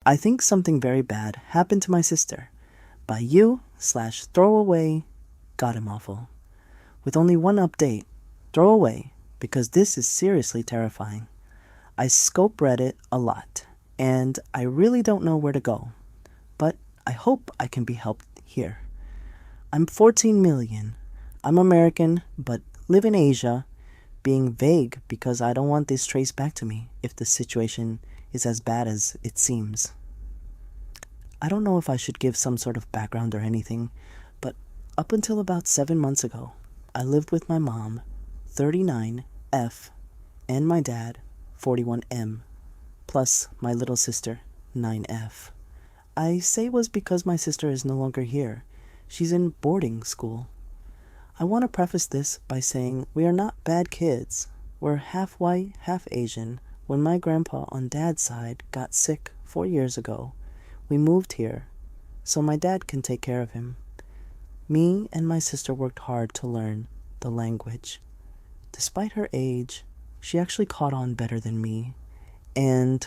I think something very bad happened to my sister by you/throwawaygodimawful. With only one update, throw away, because this is seriously terrifying. I scope Reddit a lot, and I really don't know where to go, but I hope I can be helped here. I'm 14 million. I'm American, but live in Asia, being vague because I don't want this traced back to me if the situation is as bad as it seems. I don't know if I should give some sort of background or anything, but up until about 7 months ago, I lived with my mom, 39F, and my dad, 41M, plus my little sister, 9F. I say it was because my sister is no longer here. She's in boarding school. I want to preface this by saying we are not bad kids. We're half white, half Asian. When my grandpa on dad's side got sick 4 years ago, we moved here so my dad can take care of him. Me and my sister worked hard to learn the language. Despite her age, she actually caught on better than me, and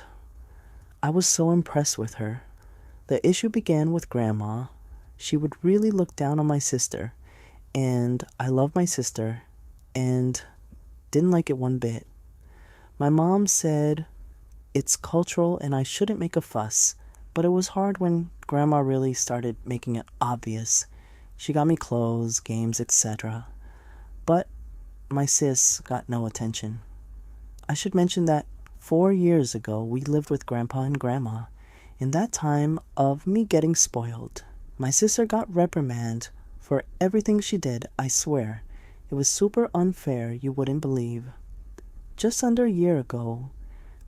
I was so impressed with her. The issue began with Grandma. She would really look down on my sister, and I love my sister, and didn't like it one bit. My mom said it's cultural and I shouldn't make a fuss, but it was hard when Grandma really started making it obvious. She got me clothes, games, etc. But my sis got no attention. I should mention that 4 years ago we lived with Grandpa and Grandma. In that time of me getting spoiled, my sister got reprimanded for everything she did, I swear. It was super unfair, you wouldn't believe. Just under a year ago,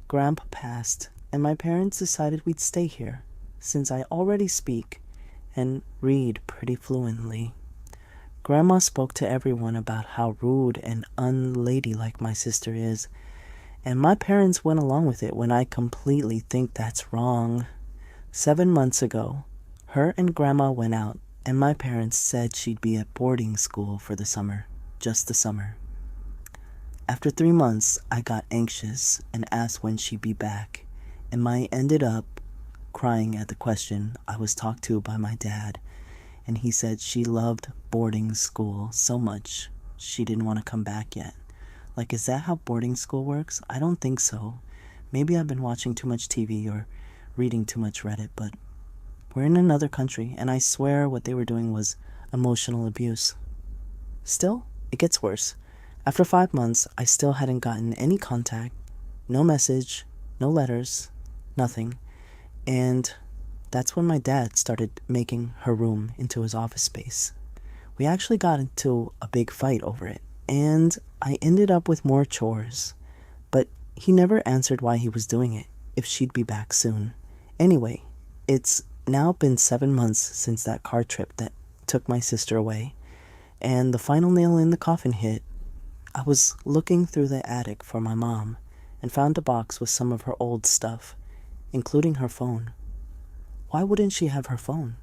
Grandpa passed, and my parents decided we'd stay here, since I already speak and read pretty fluently. Grandma spoke to everyone about how rude and unladylike my sister is, and my parents went along with it when I completely think that's wrong. 7 months ago, her and Grandma went out, and my parents said she'd be at boarding school for the summer, just the summer. After 3 months, I got anxious and asked when she'd be back, and I ended up crying at the question I was talked to by my dad, and he said she loved boarding school so much she didn't want to come back yet. Like, is that how boarding school works? I don't think so. Maybe I've been watching too much TV or reading too much Reddit, but we're in another country, and I swear what they were doing was emotional abuse. Still, it gets worse. After 5 months, I still hadn't gotten any contact, no message, no letters, nothing. And that's when my dad started making her room into his office space. We actually got into a big fight over it, and I ended up with more chores. But he never answered why he was doing it, if she'd be back soon. Anyway, it's now been 7 months since that car trip that took my sister away, and the final nail in the coffin hit. I was looking through the attic for my mom and found a box with some of her old stuff, including her phone. Why wouldn't she have her phone?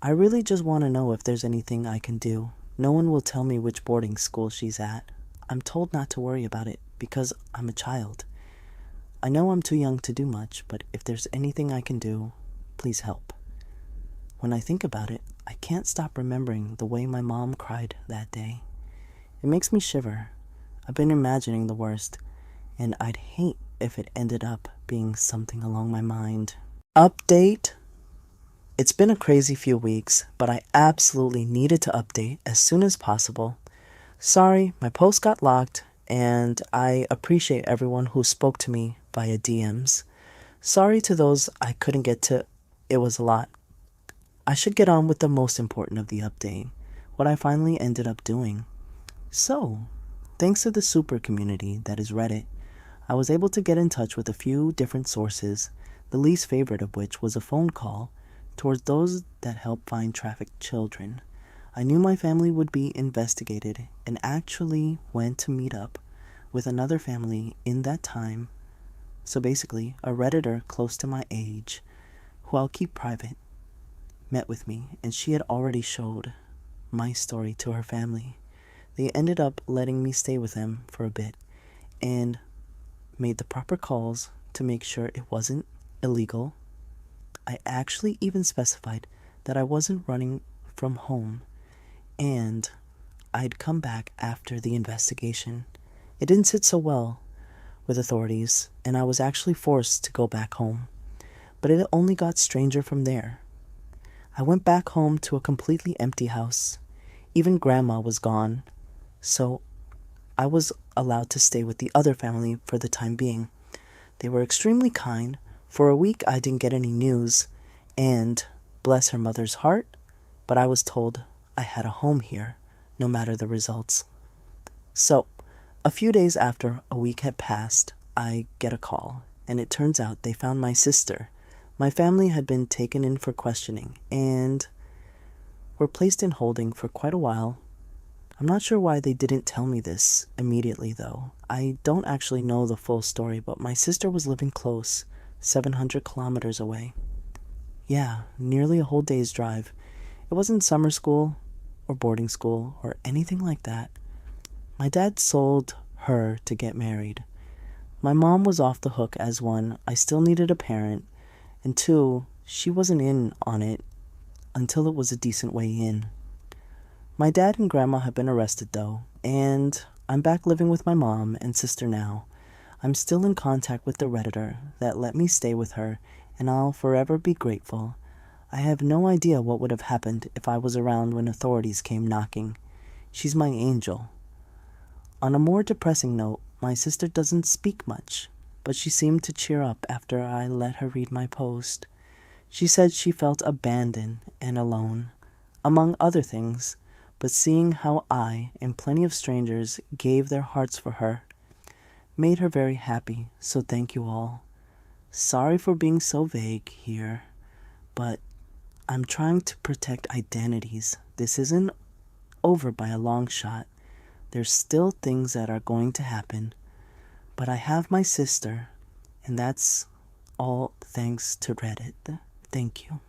I really just want to know if there's anything I can do. No one will tell me which boarding school she's at. I'm told not to worry about it because I'm a child. I know I'm too young to do much, but if there's anything I can do, please help. When I think about it, I can't stop remembering the way my mom cried that day. It makes me shiver. I've been imagining the worst, and I'd hate if it ended up being something along my mind. Update. It's been a crazy few weeks, but I absolutely needed to update as soon as possible. Sorry, my post got locked, and I appreciate everyone who spoke to me via DMs. Sorry to those I couldn't get to. It was a lot. I should get on with the most important of the update, what I finally ended up doing. So, thanks to the super community that is Reddit, I was able to get in touch with a few different sources, the least favorite of which was a phone call towards those that help find trafficked children. I knew my family would be investigated and actually went to meet up with another family in that time. So basically, a Redditor close to my age, who I'll keep private, met with me, and she had already showed my story to her family. They ended up letting me stay with them for a bit and made the proper calls to make sure it wasn't illegal I actually even specified that I wasn't running from home and I'd come back after the investigation. It didn't sit so well with authorities, and I was actually forced to go back home. But it only got stranger from there. I went back home to a completely empty house. Even Grandma was gone, so I was allowed to stay with the other family for the time being. They were extremely kind. For a week I didn't get any news, and bless her mother's heart, but I was told I had a home here, no matter the results. So, a few days after a week had passed, I get a call, and it turns out they found my sister. My family had been taken in for questioning, and were placed in holding for quite a while. I'm not sure why they didn't tell me this immediately, though. I don't actually know the full story, but my sister was living close, 700 kilometers away. Yeah, nearly a whole day's drive. It wasn't summer school, or boarding school, or anything like that. My dad sold her to get married. My mom was off the hook as one, I still needed a parent, and two, she wasn't in on it until it was a decent way in. My dad and grandma have been arrested though, and I'm back living with my mom and sister now. I'm still in contact with the Redditor that let me stay with her, and I'll forever be grateful. I have no idea what would have happened if I was around when authorities came knocking. She's my angel. On a more depressing note, my sister doesn't speak much, but she seemed to cheer up after I let her read my post. She said she felt abandoned and alone, among other things, but seeing how I and plenty of strangers gave their hearts for her made her very happy, so thank you all. Sorry for being so vague here, but I'm trying to protect identities. This isn't over by a long shot. There's still things that are going to happen, but I have my sister, and that's all thanks to Reddit. Thank you.